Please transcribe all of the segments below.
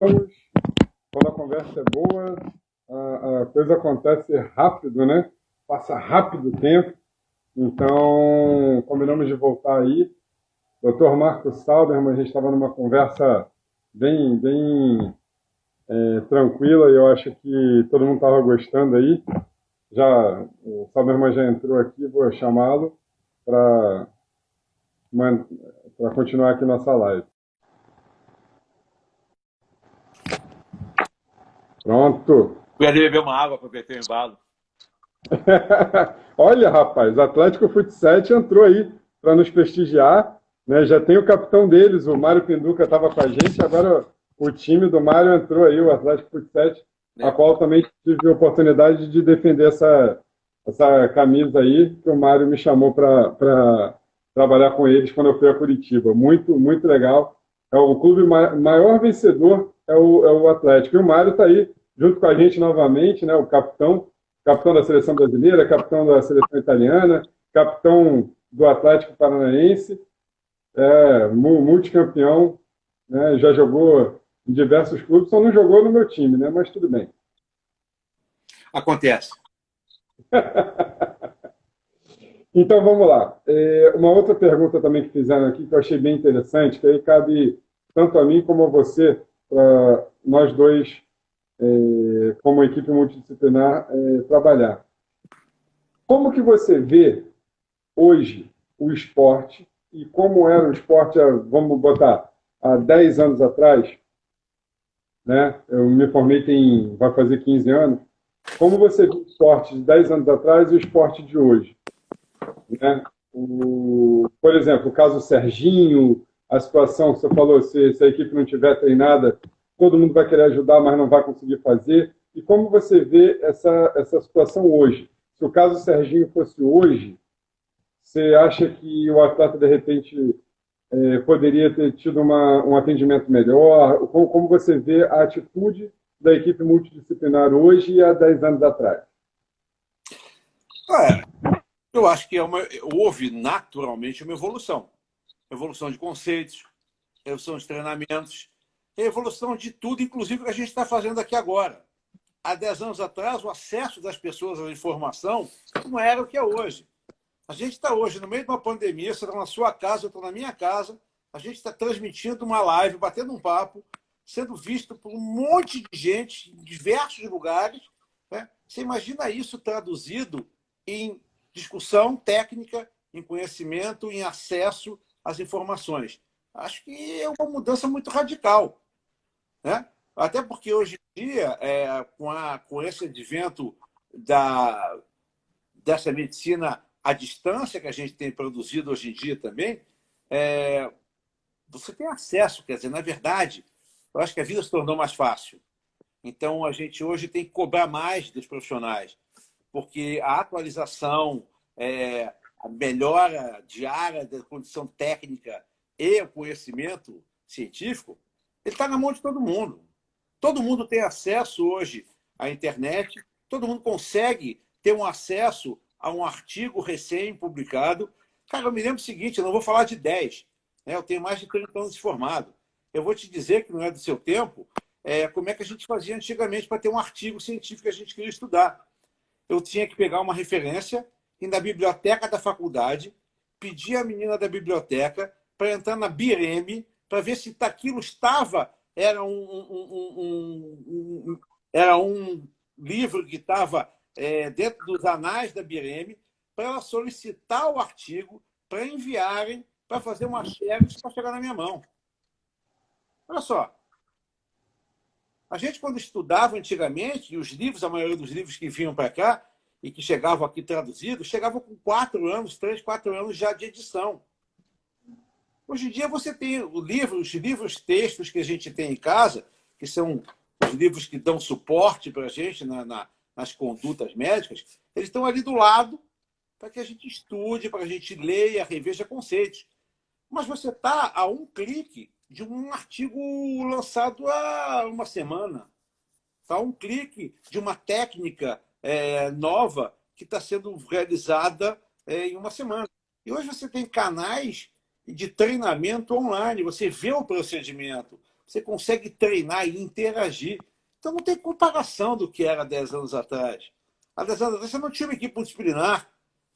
Quando a conversa é boa, a coisa acontece rápido, né? Passa rápido o tempo. Então, combinamos de voltar aí. Doutor Marcos Salderman, a gente estava numa conversa bem tranquila e eu acho que todo mundo estava gostando aí. Já, o Salderman já entrou aqui, vou chamá-lo para continuar aqui nossa live. Pronto. Fui ali beber uma água, aproveitei o embalo. Olha, rapaz, Atlético Futsal entrou aí para nos prestigiar, né? Já tem o capitão deles, o Mário Pinduca estava com a gente, agora o time do Mário entrou aí, o Atlético Futsal, a qual também tive a oportunidade de defender essa camisa aí, que o Mário me chamou para trabalhar com eles quando eu fui a Curitiba. Muito, muito legal. É o clube maior vencedor, é o Atlético. E o Mário está aí junto com a gente novamente, né? O capitão da seleção brasileira, capitão da seleção italiana, capitão do Atlético Paranaense, multicampeão, né? Já jogou em diversos clubes, só não jogou no meu time, né? Mas tudo bem. Acontece. Então vamos lá. Uma outra pergunta também que fizeram aqui que eu achei bem interessante, que aí cabe tanto a mim como a você, para nós dois, como equipe multidisciplinar, trabalhar. Como que você vê hoje o esporte e como era o esporte, vamos botar, há 10 anos atrás, né? Eu me formei vai fazer 15 anos. Como você vê o esporte de 10 anos atrás e o esporte de hoje? Né? Por exemplo, o caso Serginho, a situação que você falou, se a equipe não tiver treinada, todo mundo vai querer ajudar, mas não vai conseguir fazer. E como você vê essa situação hoje? Se o caso Serginho fosse hoje, você acha que o atleta, de repente, poderia ter tido um atendimento melhor? Como você vê a atitude da equipe multidisciplinar hoje e há 10 anos atrás? Eu acho que houve naturalmente uma evolução. Evolução de conceitos, evolução de treinamentos, evolução de tudo, inclusive o que a gente está fazendo aqui agora. Há 10 anos atrás, o acesso das pessoas à informação não era o que é hoje. A gente está hoje no meio de uma pandemia, você está na sua casa, eu estou na minha casa, a gente está transmitindo uma live, batendo um papo, sendo visto por um monte de gente em diversos lugares. Né? Você imagina isso traduzido em discussão técnica, em conhecimento, em acesso às informações. Acho que é uma mudança muito radical. Né? Até porque hoje em dia, com esse advento dessa medicina à distância que a gente tem produzido hoje em dia também, você tem acesso, quer dizer, na verdade, eu acho que a vida se tornou mais fácil. Então, a gente hoje tem que cobrar mais dos profissionais, porque a atualização, a melhora diária da condição técnica e o conhecimento científico, ele está na mão de todo mundo. Todo mundo tem acesso hoje à internet, todo mundo consegue ter um acesso a um artigo recém-publicado. Cara, eu me lembro o seguinte, eu não vou falar de 10, né? Eu tenho mais de 30 anos de formado. Eu vou te dizer que não é do seu tempo, como é que a gente fazia antigamente para ter um artigo científico que a gente queria estudar. Eu tinha que pegar uma referência e na biblioteca da faculdade, pedir à menina da biblioteca para entrar na BIREM, para ver se aquilo estava, era um livro que estava dentro dos anais da BIREM, para ela solicitar o artigo, para enviarem, para fazer uma xerox para chegar na minha mão. Olha só. A gente, quando estudava antigamente, e os livros, a maioria dos livros que vinham para cá, e que chegavam aqui traduzidos, chegavam com 4 anos, 3, 4 anos já de edição. Hoje em dia você tem os livros textos que a gente tem em casa, que são os livros que dão suporte para a gente nas condutas médicas, eles estão ali do lado para que a gente estude, para que a gente leia, reveja conceitos. Mas você está a um clique de um artigo lançado há uma semana. Está a um clique de uma técnica nova que está sendo realizada em uma semana. E hoje você tem canais de treinamento online, você vê o procedimento, você consegue treinar e interagir. Então, não tem comparação do que era 10 anos atrás. Há 10 anos atrás, você não tinha uma equipe multidisciplinar.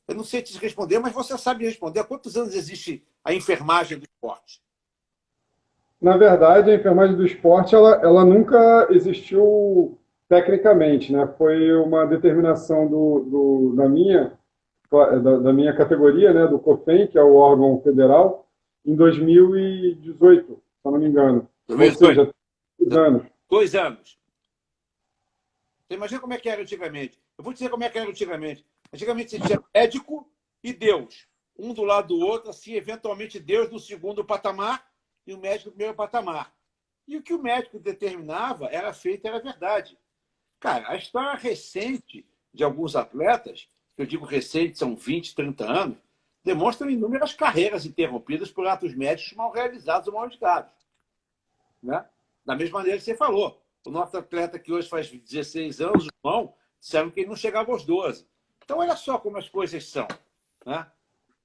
Eu não sei te responder, mas você sabe responder. Há quantos anos existe a enfermagem do esporte? Na verdade, a enfermagem do esporte ela nunca existiu tecnicamente, né? Foi uma determinação da minha categoria, né? Do COFEN, que é o órgão federal, em 2018, se eu não me engano. Ou 2018. seja, 2 anos. 2 anos. Você imagina como é que era antigamente. Eu vou dizer como é que era antigamente. Antigamente você tinha médico e Deus. Um do lado do outro, assim, eventualmente Deus no segundo patamar e o médico no primeiro patamar. E o que o médico determinava era feito, era verdade. Cara, a história recente de alguns atletas, que eu digo recente, são 20, 30 anos, demonstram inúmeras carreiras interrompidas por atos médicos mal realizados ou mal indicados. Né? Da mesma maneira que você falou. O nosso atleta que hoje faz 16 anos, o João, disseram que ele não chegava aos 12. Então, olha só como as coisas são. Né?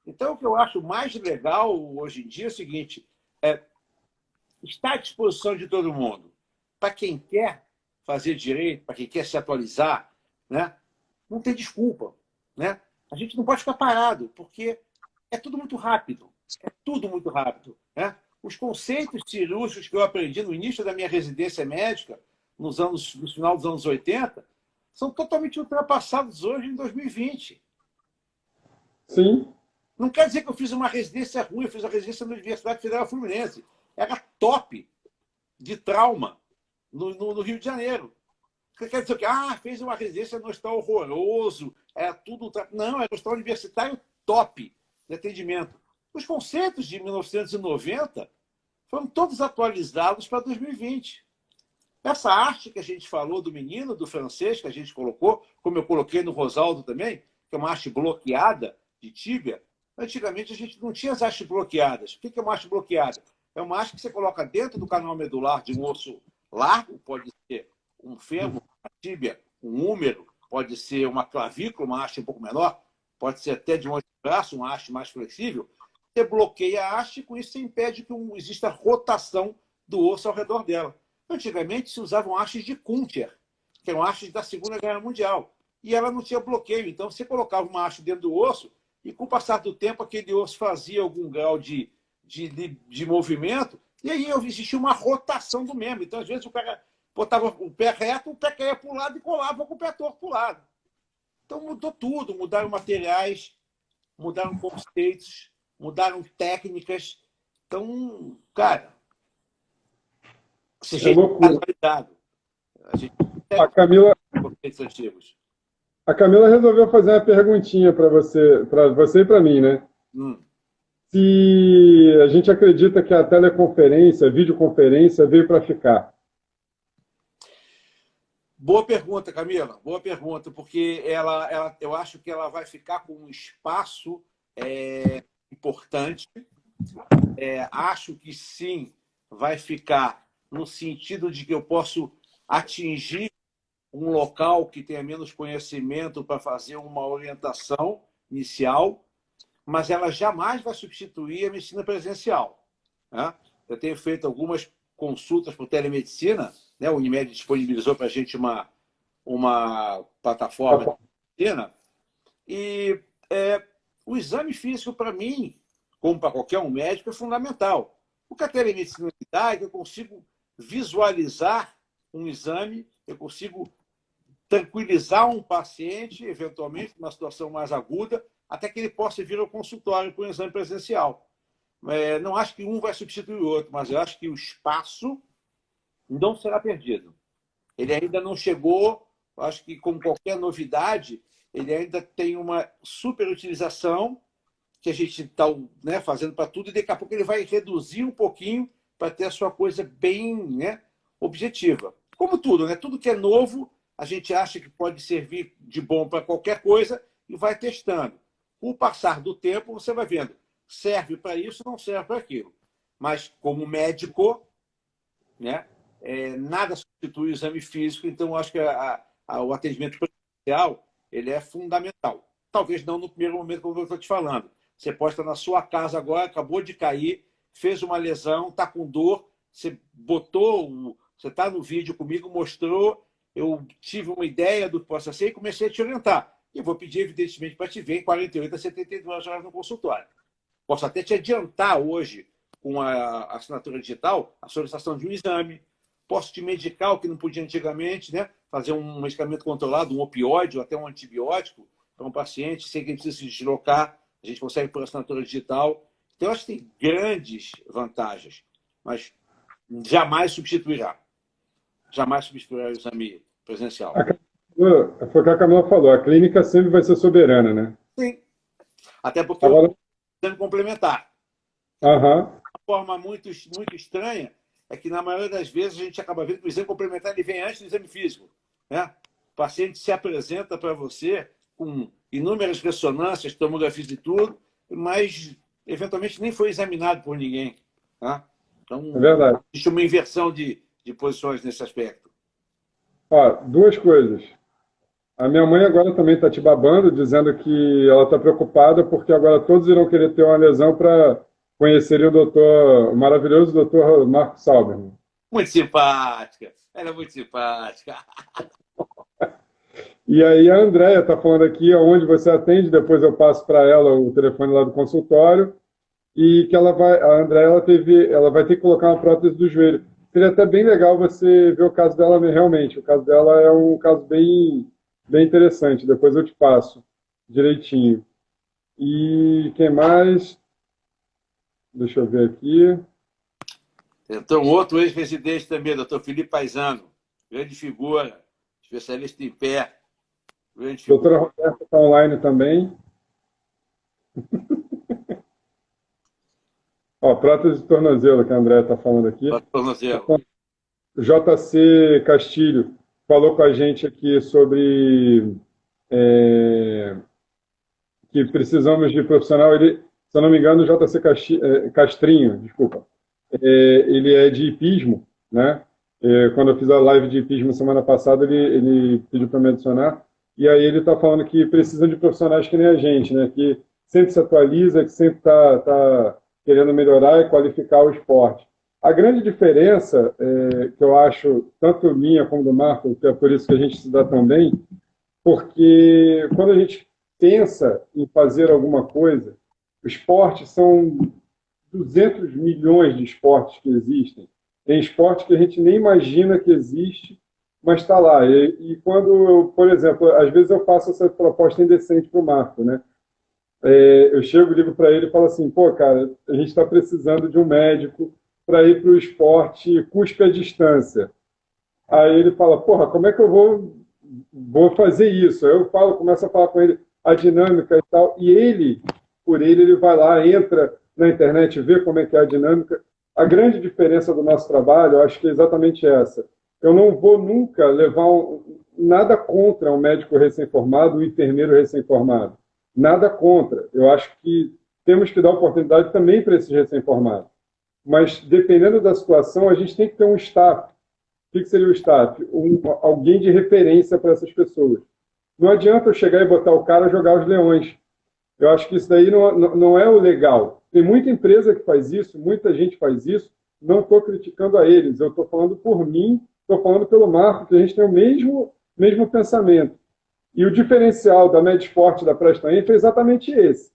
Então, o que eu acho mais legal hoje em dia é o seguinte, está à disposição de todo mundo. Para quem quer fazer direito, para quem quer se atualizar, né? Não tem desculpa. Né? A gente não pode ficar parado, porque é tudo muito rápido. É tudo muito rápido. Né? Os conceitos cirúrgicos que eu aprendi no início da minha residência médica, no final dos anos 80, são totalmente ultrapassados hoje em 2020. Sim. Não quer dizer que eu fiz uma residência ruim, eu fiz a residência na Universidade Federal Fluminense. Era top de trauma no Rio de Janeiro. Quer dizer que fez uma residência no hospital horroroso, era tudo. Não, era um hospital universitário top de atendimento. Os conceitos de 1990 foram todos atualizados para 2020. Essa arte que a gente falou do menino, do francês, que a gente colocou, como eu coloquei no Rosaldo também, que é uma arte bloqueada de tíbia, antigamente a gente não tinha as hastes bloqueadas. O que é uma haste bloqueada? É uma haste que você coloca dentro do canal medular de um osso largo, pode ser um fêmur, uma tíbia, um húmero, pode ser uma clavícula, uma haste um pouco menor, pode ser até de um braço, uma haste mais flexível. Você bloqueia a haste e com isso você impede que exista rotação do osso ao redor dela. Antigamente se usavam hastes de Kunter, que eram hastes da Segunda Guerra Mundial. E ela não tinha bloqueio. Então você colocava uma haste dentro do osso e com o passar do tempo aquele osso fazia algum grau de movimento e aí existia uma rotação do membro. Então às vezes o cara botava o pé reto, o pé caía para o lado e colava com o pé torto para o lado. Então mudou tudo. Mudaram materiais, mudaram conceitos, mudaram técnicas. Então, cara, esse jeito atualizado. A gente A Camila, conceitos antigos. a Camila resolveu fazer uma perguntinha para você e para mim, né? Se a gente acredita que a teleconferência, a videoconferência veio para ficar. Boa pergunta, Camila. Boa pergunta, porque eu acho que ela vai ficar com um espaço importante. Acho que sim, vai ficar no sentido de que eu posso atingir um local que tenha menos conhecimento para fazer uma orientação inicial, mas ela jamais vai substituir a medicina presencial. Né? Eu tenho feito algumas consultas por telemedicina, né? O Unimed disponibilizou para a gente uma plataforma de medicina, e o exame físico, para mim, como para qualquer um médico, é fundamental. O que a telemedicina me dá é que eu consigo visualizar um exame, eu consigo tranquilizar um paciente, eventualmente, numa situação mais aguda, até que ele possa vir ao consultório para um exame presencial. Não acho que um vai substituir o outro, mas eu acho que o espaço não será perdido. Ele ainda não chegou, acho que como qualquer novidade, ele ainda tem uma superutilização que a gente está, né, fazendo para tudo, e daqui a pouco ele vai reduzir um pouquinho para ter a sua coisa bem, né, objetiva. Como tudo, né? Tudo que é novo, a gente acha que pode servir de bom para qualquer coisa e vai testando. Com o passar do tempo, você vai vendo, serve para isso, não serve para aquilo. Mas, como médico, né, nada substitui o exame físico, então acho que o atendimento presencial ele é fundamental. Talvez não no primeiro momento, como eu estou te falando. Você pode estar na sua casa agora, acabou de cair, fez uma lesão, está com dor, você botou, você está no vídeo comigo, mostrou, eu tive uma ideia do que possa ser e comecei a te orientar. E vou pedir, evidentemente, para te ver em 48 a 72 horas no consultório. Posso até te adiantar hoje, com a assinatura digital, a solicitação de um exame. Posso te medicar o que não podia antigamente, né? Fazer um medicamento controlado, um opioide ou até um antibiótico para um paciente, sem que ele precise se deslocar. A gente consegue por assinatura digital. Então, eu acho que tem grandes vantagens, mas jamais substituirá. Jamais substituirá o exame presencial. Foi o que a Camila falou, a clínica sempre vai ser soberana, né? Sim. Até porque Agora... é um exame complementar. Uhum. Uma forma muito estranha é que, na maioria das vezes, a gente acaba vendo que o exame complementar ele vem antes do exame físico. Né? O paciente se apresenta para você com inúmeras ressonâncias, tomografias e tudo, mas, eventualmente, nem foi examinado por ninguém. Tá? Então, é verdade. Existe uma inversão de posições nesse aspecto. Ó, duas coisas. A minha mãe agora também está te babando, dizendo que ela está preocupada porque agora todos irão querer ter uma lesão para conhecerem o maravilhoso doutor Marco Sauberman. Muito simpática. Ela é muito simpática. E aí a Andréia está falando aqui onde você atende, depois eu passo para ela o telefone lá do consultório, e que a Andréia ela vai ter que colocar uma prótese do joelho. Seria até bem legal você ver o caso dela realmente. O caso dela é um caso bem interessante. Depois eu te passo direitinho. E quem mais? Deixa eu ver aqui. Então, outro ex-residente também, doutor Felipe Paisano. Grande figura, especialista em pé. Doutora Roberta está online também. Ó, prótese de tornozelo, que a Andréia está falando aqui. Tornozelo. JC Castilho falou com a gente aqui sobre que precisamos de profissional. Ele, se eu não me engano, o JC Castrinho, desculpa. Ele é de hipismo, né? Quando eu fiz a live de hipismo semana passada, ele pediu para me adicionar. E aí ele está falando que precisam de profissionais que nem a gente, né? Que sempre se atualiza, que sempre está querendo melhorar e qualificar o esporte. A grande diferença que eu acho, tanto minha como do Marco, que é por isso que a gente se dá tão bem, porque quando a gente pensa em fazer alguma coisa, o esporte são 200 milhões de esportes que existem. Tem esporte que a gente nem imagina que existe, mas está lá. E quando, por exemplo, às vezes eu faço essa proposta indecente para o Marco, né? Eu chego, ligo para ele e falo assim, pô, cara, a gente está precisando de um médico para ir para o esporte cuspe à distância. Aí ele fala, porra, como é que eu vou fazer isso? Aí eu começo a falar com ele a dinâmica e tal, e ele vai lá, entra na internet, vê como é que é a dinâmica. A grande diferença do nosso trabalho, eu acho que é exatamente essa. Eu não vou nunca levar nada contra um médico recém-formado, um enfermeiro recém-formado. Nada contra. Eu acho que temos que dar oportunidade também para esses recém-formados. Mas, dependendo da situação, a gente tem que ter um staff. O que seria o staff? Alguém de referência para essas pessoas. Não adianta eu chegar e botar o cara a jogar os leões. Eu acho que isso daí não é o legal. Tem muita empresa que faz isso, muita gente faz isso. Não estou criticando a eles. Eu estou falando por mim, estou falando pelo Marco, que a gente tem o mesmo pensamento. E o diferencial da Medsport, da Presta Info, é exatamente esse.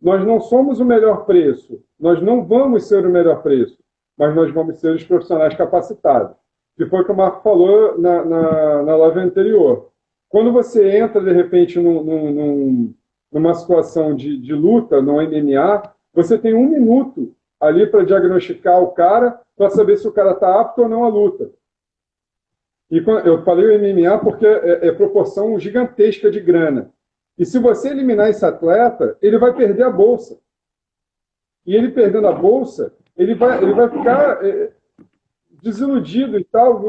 Nós não somos o melhor preço, nós não vamos ser o melhor preço, mas nós vamos ser os profissionais capacitados. Que foi o que o Marco falou na live anterior. Quando você entra, de repente, numa situação de luta, no MMA, você tem 1 minuto ali para diagnosticar o cara, para saber se o cara está apto ou não à luta. E eu falei o MMA porque é proporção gigantesca de grana. E se você eliminar esse atleta, ele vai perder a bolsa. E ele perdendo a bolsa, ele vai ficar desiludido e tal.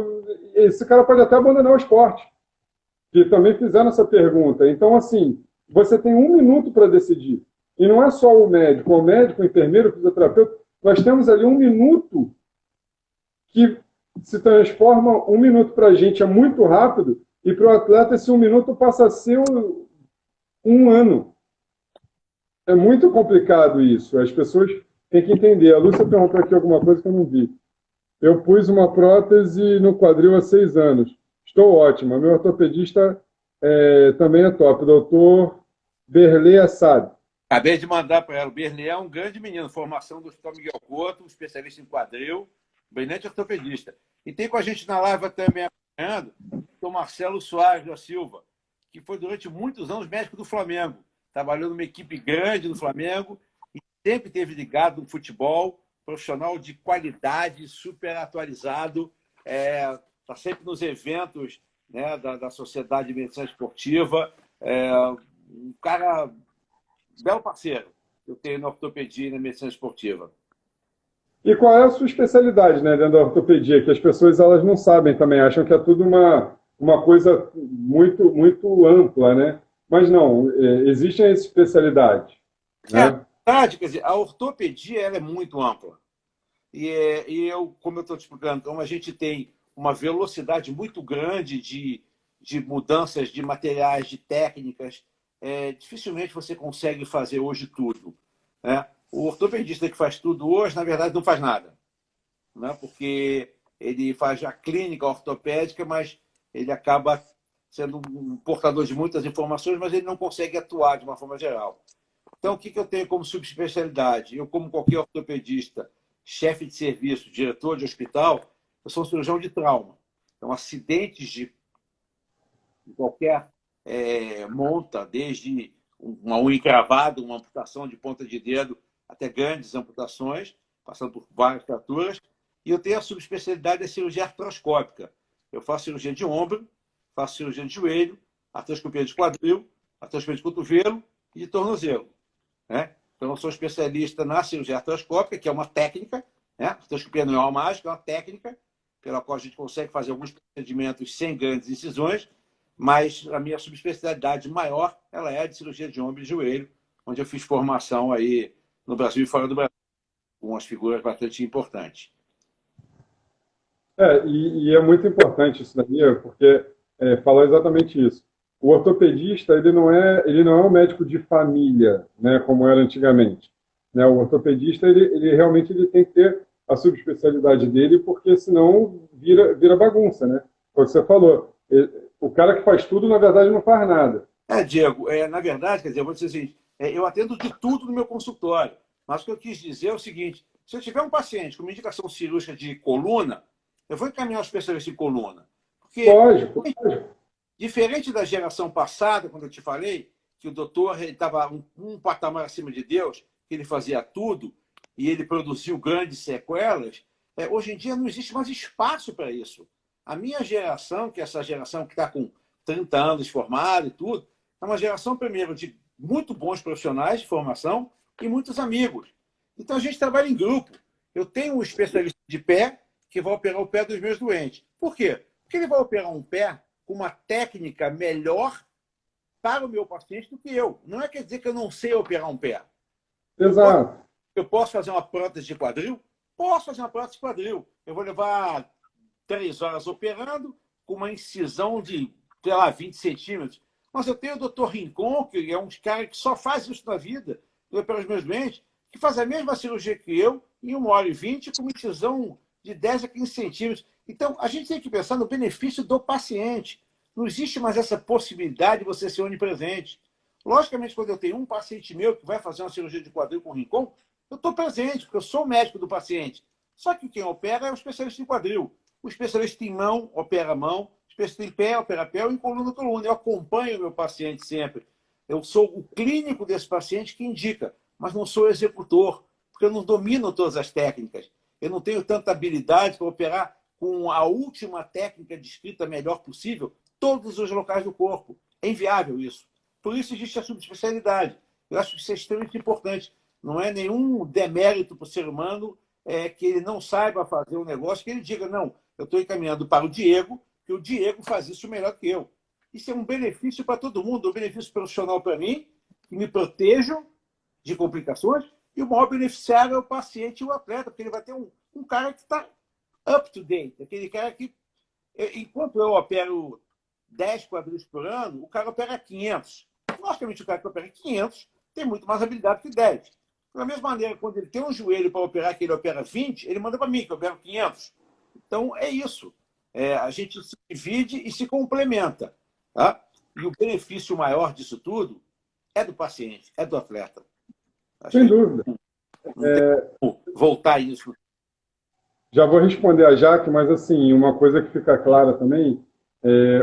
Esse cara pode até abandonar o esporte. Que também fizeram essa pergunta. Então, assim, você tem 1 minuto para decidir. E não é só o médico, o enfermeiro, o fisioterapeuta. Nós temos ali 1 minuto que se transforma 1 minuto para a gente é muito rápido e para o atleta esse 1 minuto passa a ser 1 ano. É muito complicado isso. As pessoas têm que entender. A Lúcia perguntou aqui alguma coisa que eu não vi. Eu pus uma prótese no quadril há 6 anos. Estou ótima. Meu ortopedista também é top. Doutor Berlê Assad. Acabei de mandar para ela. O Bernier é um grande menino, formação do Hospital Miguel Couto, especialista em quadril, brilhante ortopedista. E tem com a gente na live também acompanhando o Marcelo Soares da Silva, que foi durante muitos anos médico do Flamengo. Trabalhou numa equipe grande do Flamengo e sempre esteve ligado no futebol, profissional de qualidade, super atualizado, está sempre nos eventos, né, da Sociedade de Medicina Esportiva. Um cara belo parceiro que eu tenho na ortopedia e na medicina esportiva. E qual é a sua especialidade, né, dentro da ortopedia? Que as pessoas elas não sabem também, acham que é tudo uma coisa muito, muito ampla, né? Mas não, existem as especialidades, né? Verdade, quer dizer, a ortopedia ela é muito ampla. Eu, como eu estou te explicando, como a gente tem uma velocidade muito grande de mudanças de materiais, de técnicas, dificilmente você consegue fazer hoje tudo, né? O ortopedista que faz tudo hoje, na verdade, não faz nada, né? Porque ele faz a clínica ortopédica, mas ele acaba sendo um portador de muitas informações, mas ele não consegue atuar de uma forma geral. Então, o que eu tenho como subespecialidade? Eu, como qualquer ortopedista, chefe de serviço, diretor de hospital, eu sou um cirurgião de trauma. Então, acidentes de qualquer monta, desde uma unha encravada, uma amputação de ponta de dedo, até grandes amputações, passando por várias fraturas. E eu tenho a subespecialidade da cirurgia artroscópica. Eu faço cirurgia de ombro, faço cirurgia de joelho, artroscopia de quadril, artroscopia de cotovelo e de tornozelo, né? Então, eu sou especialista na cirurgia artroscópica, que é uma técnica, né? A artroscopia não é uma mágica, é uma técnica pela qual a gente consegue fazer alguns procedimentos sem grandes incisões, mas a minha subespecialidade maior ela é a de cirurgia de ombro e joelho, onde eu fiz formação aí no Brasil e fora do Brasil, com umas figuras bastante importantes. E é muito importante isso daí, porque fala exatamente isso. O ortopedista ele não é um médico de família, né, como era antigamente. Né? O ortopedista ele realmente ele tem que ter a subespecialidade dele, porque senão vira bagunça, né? Como você falou, o cara que faz tudo na verdade não faz nada. Diego, na verdade, quer dizer, eu vou dizer assim, eu atendo de tudo no meu consultório, mas o que eu quis dizer é o seguinte: se eu tiver um paciente com uma indicação cirúrgica de coluna, eu vou encaminhar o especialista em coluna. Porque, Lógico, lógico. diferente da geração passada, quando eu te falei, que o doutor estava um patamar acima de Deus, que ele fazia tudo e ele produziu grandes sequelas, hoje em dia não existe mais espaço para isso. A minha geração, que é essa geração que está com 30 anos formada e tudo, é uma geração, primeiro, de muito bons profissionais de formação e muitos amigos. Então, a gente trabalha em grupo. Eu tenho um especialista de pé que vai operar o pé dos meus doentes. Por quê? Porque ele vai operar um pé com uma técnica melhor para o meu paciente do que eu. Não é quer dizer que eu não sei operar um pé. Exato. Eu posso fazer uma prótese de quadril? Posso fazer uma prótese de quadril. Eu vou levar 3 horas operando com uma incisão de, sei lá, 20 centímetros. Mas eu tenho o doutor Rincon, que é um cara que só faz isso na vida, eu opero os meus doentes, que faz a mesma cirurgia que eu, em 1h20, com uma incisão de 10 a 15 centímetros. Então, a gente tem que pensar no benefício do paciente. Não existe mais essa possibilidade de você ser onipresente. Logicamente, quando eu tenho um paciente meu que vai fazer uma cirurgia de quadril com Rincon, eu estou presente, porque eu sou o médico do paciente. Só que quem opera é o especialista em quadril. O especialista em mão, opera mão. O especialista em pé, opera pé. Ou em coluna, coluna. Eu acompanho o meu paciente sempre. Eu sou o clínico desse paciente que indica, mas não sou executor, porque eu não domino todas as técnicas. Eu não tenho tanta habilidade para operar com a última técnica descrita melhor possível todos os locais do corpo. É inviável isso. Por isso existe a subespecialidade. Eu acho que isso é extremamente importante. Não é nenhum demérito para o ser humano que ele não saiba fazer um negócio, que ele diga, não, eu estou encaminhando para o Diego, que o Diego faz isso melhor que eu. Isso é um benefício para todo mundo, um benefício profissional para mim, que me protejo de complicações, e o maior beneficiário é o paciente e o atleta, porque ele vai ter um cara que está up to date, aquele cara que, enquanto eu opero 10 quadris por ano, o cara opera 500. Logicamente, o cara que opera 500 tem muito mais habilidade que 10. Da mesma maneira, quando ele tem um joelho para operar, que ele opera 20, ele manda para mim, que eu opero 500. Então, é isso. A gente se divide e se complementa. Tá? E o benefício maior disso tudo é do paciente, é do atleta. Acho Sem que dúvida. não tem como voltar a isso. Já vou responder a Jaque, mas assim, uma coisa que fica clara também,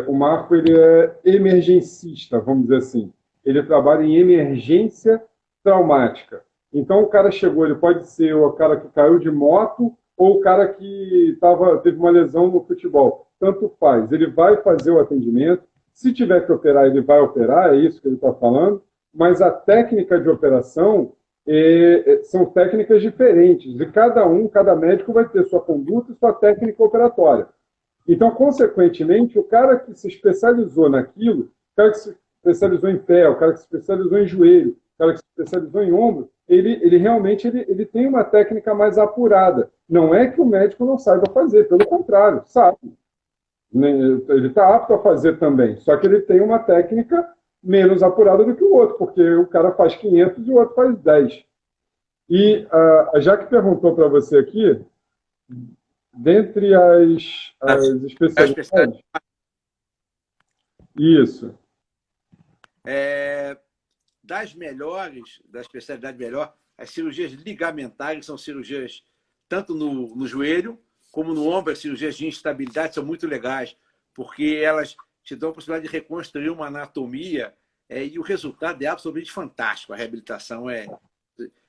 o Marco ele é emergencista, vamos dizer assim. Ele trabalha em emergência traumática. Então o cara chegou, ele pode ser o cara que caiu de moto ou o cara que teve uma lesão no futebol. Tanto faz. Ele vai fazer o atendimento. Se tiver que operar, ele vai operar, é isso que ele está falando. Mas a técnica de operação são técnicas diferentes. E cada médico vai ter sua conduta e sua técnica operatória. Então, consequentemente, o cara que se especializou naquilo, o cara que se especializou em pé, o cara que se especializou em joelho, o cara que se especializou em ombro, ele realmente ele tem uma técnica mais apurada. Não é que o médico não saiba fazer, pelo contrário, sabe. Ele está apto a fazer também, só que ele tem uma técnica menos apurada do que o outro, porque o cara faz 500 e o outro faz 10. E a Jaque perguntou para você aqui, dentre as especialidades... Isso. Das melhores, da especialidade melhor, as cirurgias ligamentares são cirurgias tanto no joelho como no ombro. As cirurgias de instabilidade são muito legais, porque elas te dão a possibilidade de reconstruir uma anatomia e o resultado é absolutamente fantástico. A reabilitação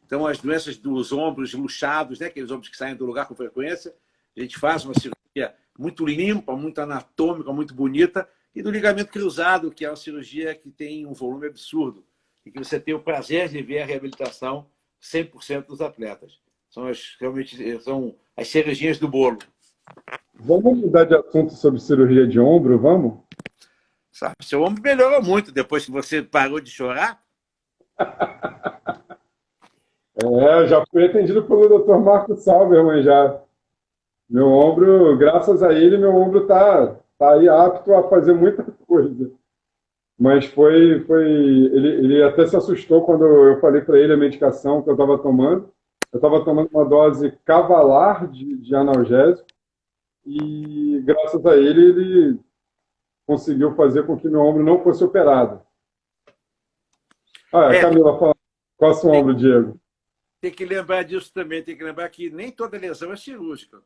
Então, as doenças dos ombros luxados, né, aqueles ombros que saem do lugar com frequência, a gente faz uma cirurgia muito limpa, muito anatômica, muito bonita, e do ligamento cruzado, que é uma cirurgia que tem um volume absurdo, e que você tem o prazer de ver a reabilitação 100% dos atletas. Realmente são as cerejinhas do bolo. Vamos mudar de assunto sobre cirurgia de ombro, vamos? Sabe, seu ombro melhorou muito depois que você parou de chorar. Já fui atendido pelo Dr. Marco Salverman já. Meu ombro, graças a ele, meu ombro tá aí apto a fazer muita coisa. Mas ele até se assustou quando eu falei para ele a medicação que eu estava tomando. Eu estava tomando uma dose cavalar de analgésico e, graças a ele conseguiu fazer com que meu ombro não fosse operado. Camila, fala. Qual é o seu ombro, Diego? Tem que lembrar disso também. Tem que lembrar que nem toda lesão é cirúrgica.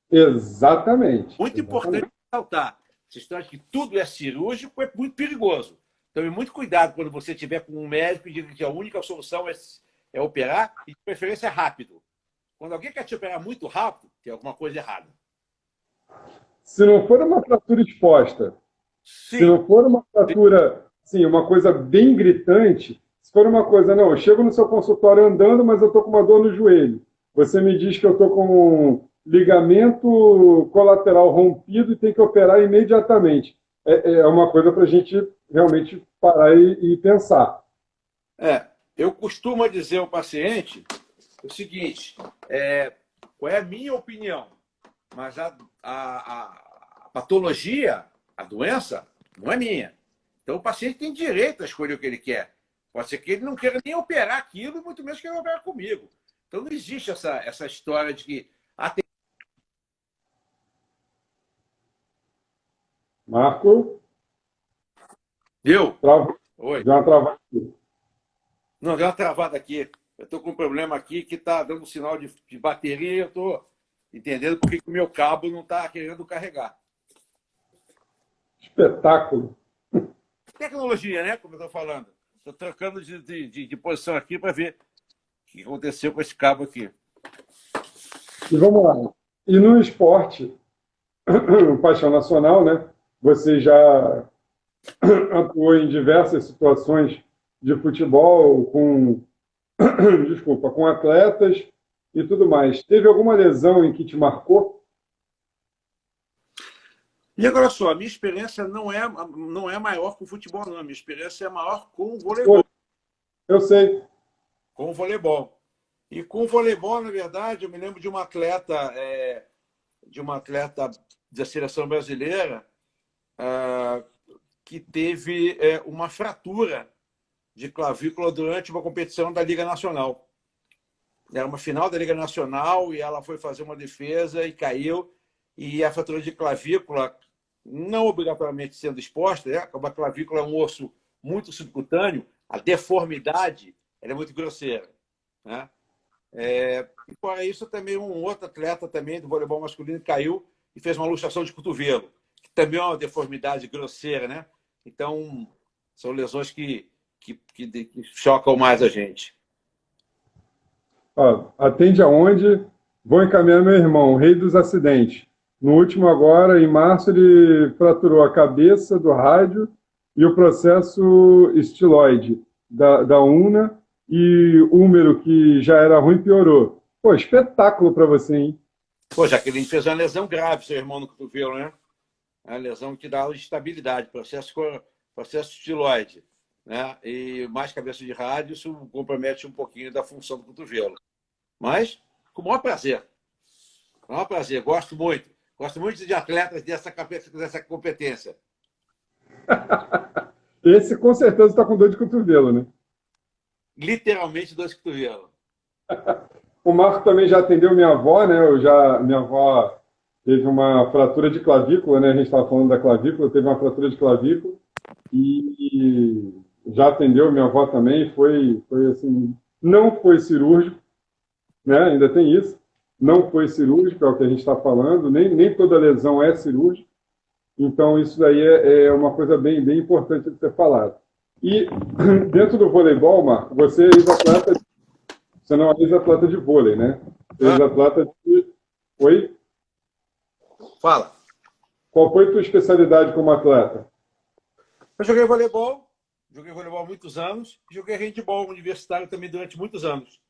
Exatamente. Muito importante ressaltar. Essa história de que tudo é cirúrgico é muito perigoso. Tome muito cuidado quando você estiver com um médico e diga que a única solução é operar, e de preferência rápido. Quando alguém quer te operar muito rápido, tem alguma coisa errada. Se não for uma fratura exposta, se não for uma fratura, sim, uma coisa bem gritante, se for uma coisa, não, eu chego no seu consultório andando, mas eu estou com uma dor no joelho. Você me diz que eu estou com um ligamento colateral rompido e tem que operar imediatamente. É uma coisa para a gente realmente parar e pensar. Eu costumo dizer ao paciente o seguinte, qual é a minha opinião? Mas a patologia, a doença, não é minha. Então o paciente tem direito a escolher o que ele quer. Pode ser que ele não queira nem operar aquilo, muito menos queira operar comigo. Então não existe essa história de que... Marco? Deu? Oi. Deu uma travada aqui. Não, deu uma travada aqui. Eu estou com um problema aqui que está dando um sinal de bateria e eu estou entendendo por que o meu cabo não está querendo carregar. Espetáculo. Tecnologia, né? Como eu estou falando. Estou trocando de posição aqui para ver o que aconteceu com esse cabo aqui. E vamos lá. E no esporte, Paixão Nacional, né? Você já atuou em diversas situações de futebol com atletas e tudo mais. Teve alguma lesão em que te marcou? E agora só, a minha experiência não é maior com o futebol, não. A minha experiência é maior com o voleibol. Eu sei. Com o voleibol. E com o voleibol, na verdade, eu me lembro de uma atleta da seleção brasileira que teve uma fratura de clavícula durante uma competição da Liga Nacional. Era uma final da Liga Nacional e ela foi fazer uma defesa e caiu. E a fratura de clavícula, não obrigatoriamente sendo exposta, né? Como a clavícula é um osso muito subcutâneo, a deformidade ela é muito grosseira, né? E fora isso, também um outro atleta também do voleibol masculino caiu e fez uma luxação de cotovelo, que também é uma deformidade grosseira, né? Então, são lesões que chocam mais a gente. Ó, atende aonde? Vou encaminhar meu irmão, o rei dos acidentes. No último agora, em março, ele fraturou a cabeça do rádio e o processo estiloide da una, e o húmero, que já era ruim, piorou. Pô, espetáculo para você, hein? Pô, Jaqueline fez uma lesão grave, seu irmão, no cotovelo, né? É uma lesão que dá instabilidade, processo estiloide, né? E mais cabeça de rádio, isso compromete um pouquinho da função do cotovelo. Mas, com o maior prazer. Com o maior prazer, gosto muito. Gosto muito de atletas dessa competência. Esse, com certeza, está com dor de cotovelo, né? Literalmente dor de cotovelo. O Marco também já atendeu minha avó, né? Minha avó teve uma fratura de clavícula, né? A gente estava falando da clavícula, teve uma fratura de clavícula e já atendeu minha avó também. Foi assim, não foi cirúrgico, né? Ainda tem isso. Não foi cirúrgico, é o que a gente está falando. Nem toda lesão é cirúrgica. Então, isso daí é uma coisa bem, bem importante de ser falado. E dentro do voleibol, Marco, você é ex-atleta. Você não é ex-atleta de vôlei, né? Ex-atleta de... Oi? Fala. Qual foi a tua especialidade como atleta? Eu joguei voleibol há muitos anos, e joguei handebol universitário também durante muitos anos.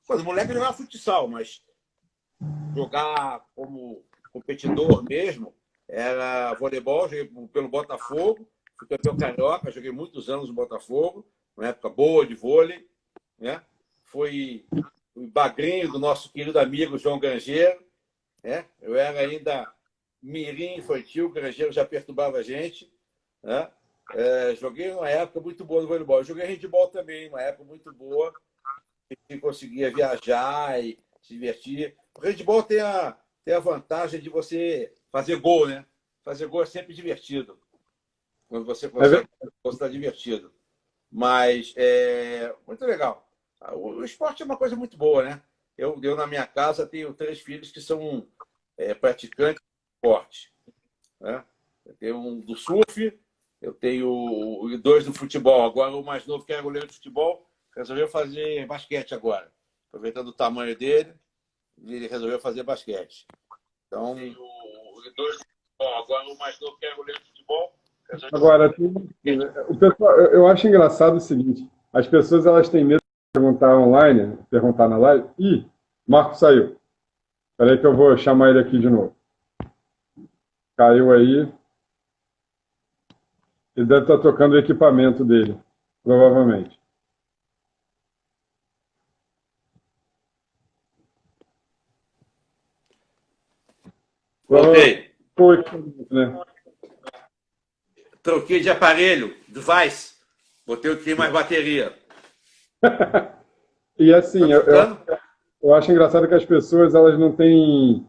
Quando moleque eu jogava futsal, mas jogar como competidor mesmo era voleibol. Joguei pelo Botafogo, fui campeão carioca, joguei muitos anos no Botafogo, uma época boa de vôlei, né? Foi o bagrinho do nosso querido amigo João Grangeiro, né? Eu era ainda mirim infantil, o Grangeiro já perturbava a gente, né? Joguei uma época muito boa no voleibol. Eu joguei handebol também, uma época muito boa, que conseguia viajar e se divertir. O handebol tem a vantagem de você fazer gol, né? Fazer gol é sempre divertido. Quando você consegue, você está divertido. Mas é muito legal. O esporte é uma coisa muito boa, né? Eu na minha casa, tenho 3 filhos que são praticantes de esporte, né? Eu tenho um do surf, eu tenho 2 do futebol. Agora, o mais novo, que é goleiro de futebol, resolveu fazer basquete agora. Aproveitando o tamanho dele, ele resolveu fazer basquete. Então, os 2 do futebol. Agora, o mais novo, que é goleiro de futebol. Agora, o pessoal, eu acho engraçado o seguinte: as pessoas elas têm medo de perguntar online, perguntar na live. Ih, Marco saiu. Espera aí que eu vou chamar ele aqui de novo. Caiu aí. Ele deve estar tocando o equipamento dele, provavelmente. Voltei. Né? Troquei de aparelho, device. Botei o que tem mais bateria. E assim, eu acho engraçado que as pessoas elas não têm...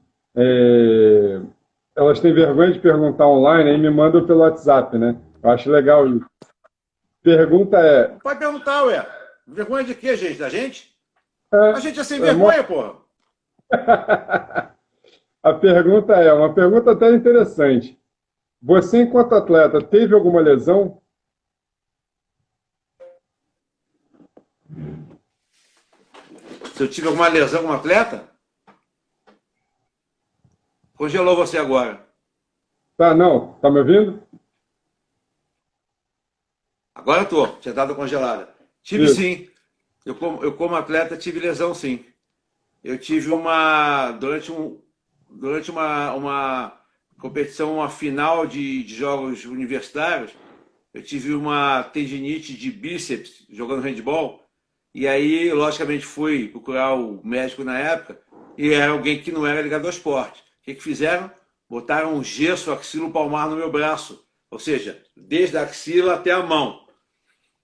elas têm vergonha de perguntar online e me mandam pelo WhatsApp, né? Eu acho legal isso. Pergunta é... Pode perguntar, ué. Vergonha de quê, gente? Da gente? A gente é sem vergonha, porra. A pergunta é uma pergunta até interessante. Você, enquanto atleta, teve alguma lesão? Se eu tive alguma lesão como atleta? Congelou você agora. Tá, não. Tá me ouvindo? Agora eu tô. Tinha dado congelada. Tive Isso. sim. Eu como atleta tive lesão sim. Eu tive durante uma competição, uma final de jogos universitários, eu tive uma tendinite de bíceps jogando handebol. E aí, logicamente, fui procurar o médico na época e era alguém que não era ligado ao esporte. O que fizeram? Botaram um gesso axilo-palmar no meu braço. Ou seja, desde a axila até a mão.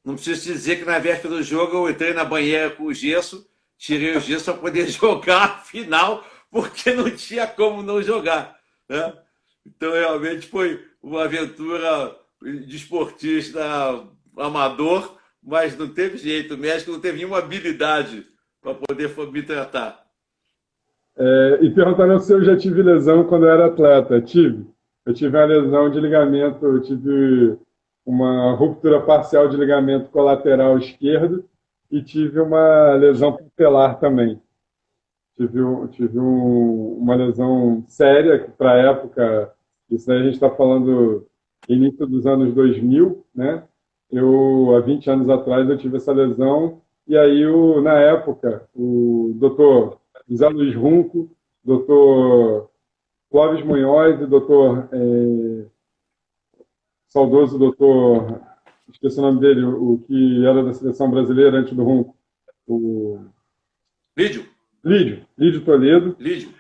Não preciso te dizer que na véspera do jogo eu entrei na banheira com o gesso, tirei o gesso para poder jogar a final, porque não tinha como não jogar. né? Então, realmente foi uma aventura de esportista amador, mas não teve jeito. O médico não teve nenhuma habilidade para poder me tratar. E perguntando se eu já tive lesão quando eu era atleta. Tive. Eu tive uma lesão de ligamento, eu tive uma ruptura parcial de ligamento colateral esquerdo e tive uma lesão patelar também. Uma lesão séria, que para a época, isso aí a gente está falando início dos anos 2000, né? Há 20 anos atrás, eu tive essa lesão, e aí, na época, o doutor José Luiz Runco, doutor Clóvis Munhoz e doutor, saudoso doutor, esqueci o nome dele, o que era da seleção brasileira antes do Runco, o Lídio. Lídio Toledo. Lídio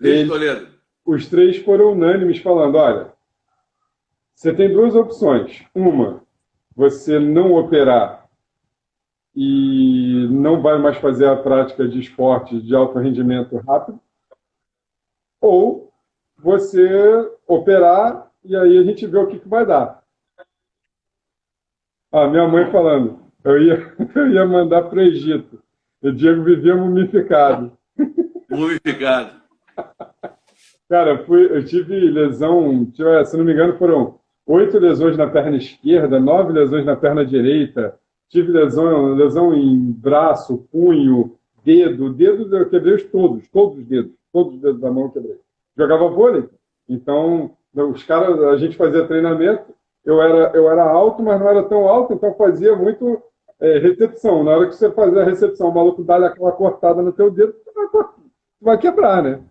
Eles, Toledo. os três foram unânimes falando, olha, você tem duas opções. Uma, você não operar e não vai mais fazer a prática de esporte de alto rendimento rápido, ou você operar e aí a gente vê o que vai dar. Minha mãe falando, eu ia mandar para o Egito. O Diego vivia mumificado. Mumificado. Cara, eu tive lesão, se não me engano, foram 8 lesões na perna esquerda, 9 lesões na perna direita. Tive lesão em braço, punho, dedo. Dedo eu quebrei todos os dedos da mão eu quebrei. Jogava vôlei. Então, a gente fazia treinamento. Eu era alto, mas não era tão alto, então fazia muito recepção. Na hora que você fazia a recepção, o maluco dá aquela cortada no teu dedo, vai quebrar, né?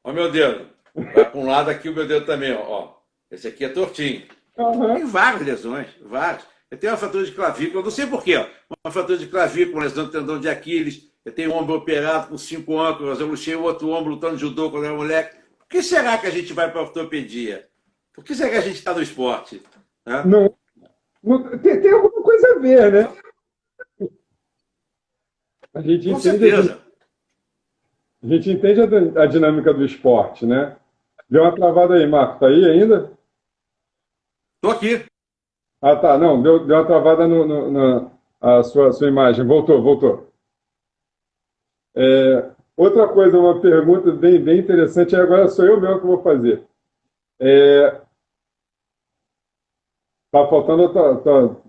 Ó, meu dedo. Vai para um lado aqui o meu dedo também, ó. Esse aqui é tortinho. Uhum. Tem várias lesões, várias. Eu tenho uma fratura de clavícula, eu não sei porquê, ó. Uma fratura de clavícula, uma lesão do tendão de Aquiles. Eu tenho um ombro operado com 5 âncoras, eu luxei o outro ombro lutando judô quando eu era moleque. Por que será que a gente vai para a ortopedia? Por que será que a gente está no esporte? Né? Não, tem alguma coisa a ver, né? A gente Com entende certeza. A gente entende a dinâmica do esporte, né? Deu uma travada aí, Marco. Tá aí ainda? Estou aqui. Ah, tá. Não, deu uma travada na sua imagem. Voltou. Outra coisa, uma pergunta bem interessante, agora sou eu mesmo que vou fazer. Tá faltando,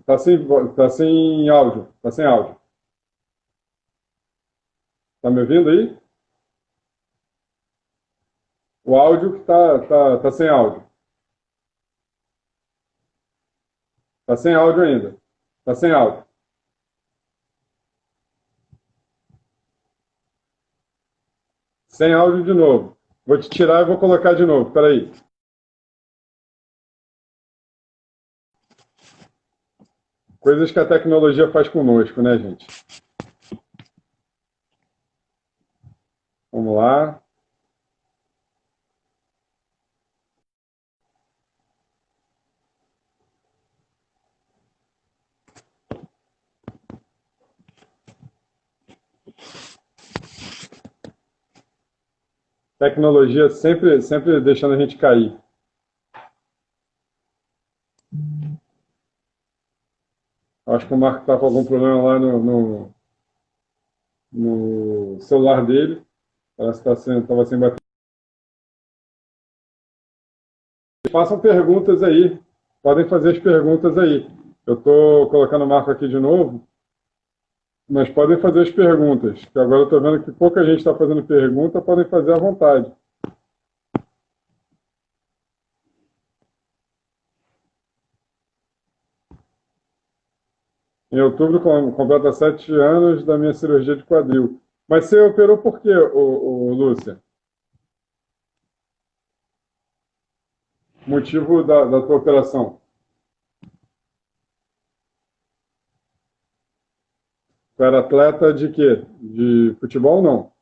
tá sem áudio. Tá sem áudio. Tá me ouvindo aí? O áudio que tá sem áudio. Tá sem áudio ainda. Tá sem áudio. Sem áudio de novo. Vou te tirar e vou colocar de novo. Espera aí. Coisas que a tecnologia faz conosco, né, gente? Vamos lá. Tecnologia sempre deixando a gente cair. Acho que o Marco está com algum problema lá no celular dele. Parece que estava sem bateria. Façam perguntas aí. Podem fazer as perguntas aí. Eu estou colocando o Marco aqui de novo. Mas podem fazer as perguntas. Que agora eu estou vendo que pouca gente está fazendo pergunta. Podem fazer à vontade. Em outubro completa 7 anos da minha cirurgia de quadril. Mas você operou por quê, Lúcia? Motivo da tua operação? Tu era atleta de quê? De futebol ou não?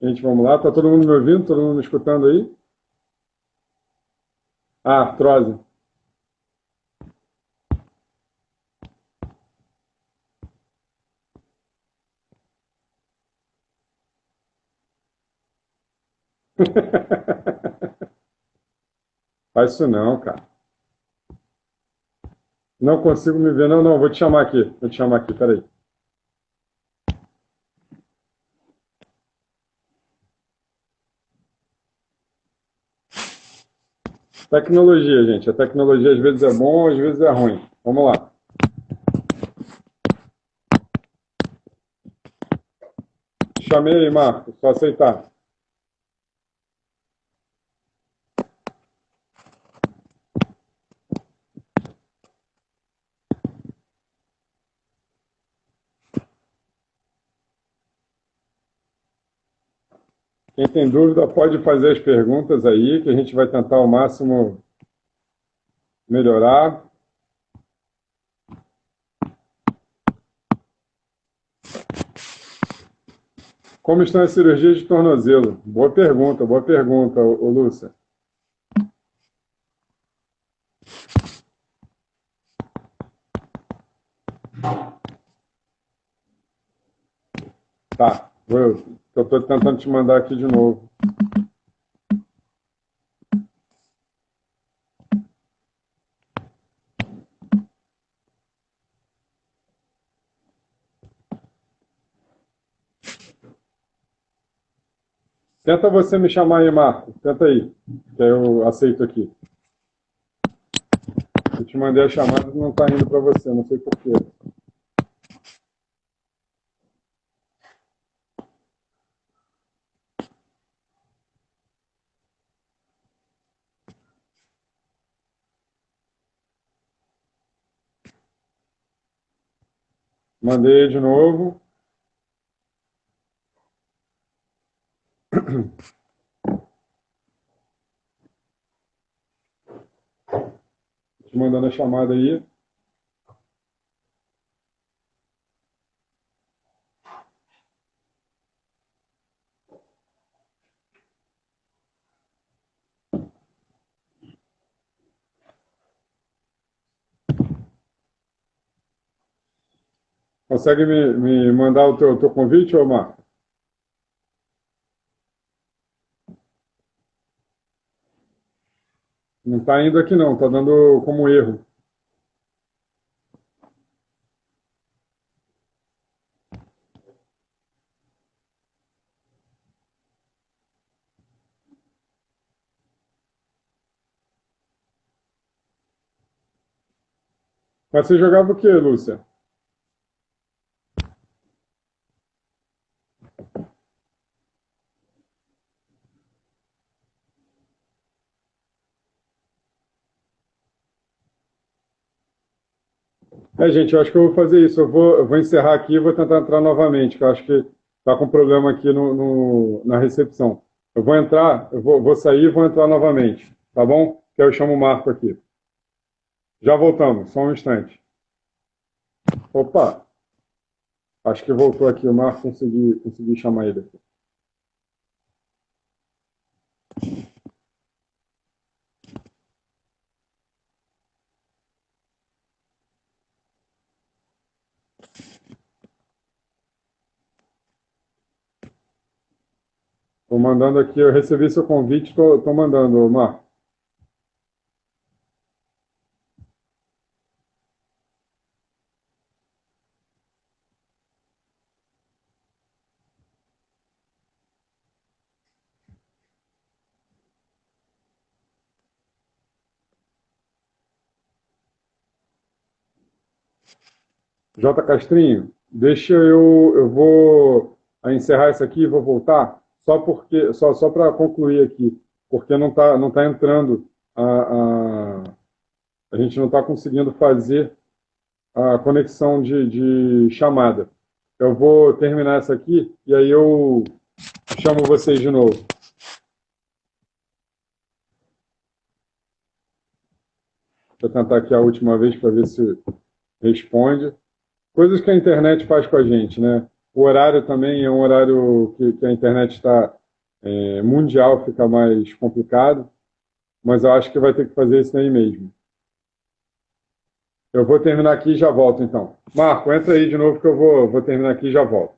Gente, vamos lá. Tá todo mundo me ouvindo? Todo mundo me escutando aí? Artrose. Faz isso não, cara. Não consigo me ver. Não, não, vou te chamar aqui. Vou te chamar aqui, peraí. Tecnologia, gente. A tecnologia às vezes é bom, às vezes é ruim. Vamos lá. Chamei aí, Marco. Só aceitar. Quem tem dúvida pode fazer as perguntas aí, que a gente vai tentar ao máximo melhorar. Como estão as cirurgias de tornozelo? Boa pergunta, ô Lúcia. Tá, eu estou tentando te mandar aqui de novo. Tenta você me chamar aí, Marco. Tenta aí, que aí eu aceito aqui. Eu te mandei a chamada e não está indo para você, não sei porquê. Mandei de novo. Te mandando a chamada aí. Consegue me mandar o teu convite, ô Marco? Não está indo aqui não, está dando como erro. Mas você jogava o quê, Lúcia? Gente, eu acho que eu vou fazer isso. Eu vou encerrar aqui e vou tentar entrar novamente, que eu acho que está com problema aqui na recepção. Eu vou entrar, vou sair e vou entrar novamente, tá bom? Que eu chamo o Marco aqui. Já voltamos, só um instante. Opa, acho que voltou aqui o Marco, consegui chamar ele aqui. Estou mandando aqui, eu recebi seu convite, estou mandando, Marco. J. Castrinho, deixa eu vou encerrar isso aqui e vou voltar, só para concluir aqui, porque não tá entrando, a gente não está conseguindo fazer a conexão de chamada. Eu vou terminar essa aqui e aí eu chamo vocês de novo. Vou tentar aqui a última vez para ver se responde. Coisas que a internet faz com a gente, né? O horário também é um horário que a internet está mundial, fica mais complicado, mas eu acho que vai ter que fazer isso aí mesmo. Eu vou terminar aqui e já volto, então. Marco, entra aí de novo que eu vou terminar aqui e já volto.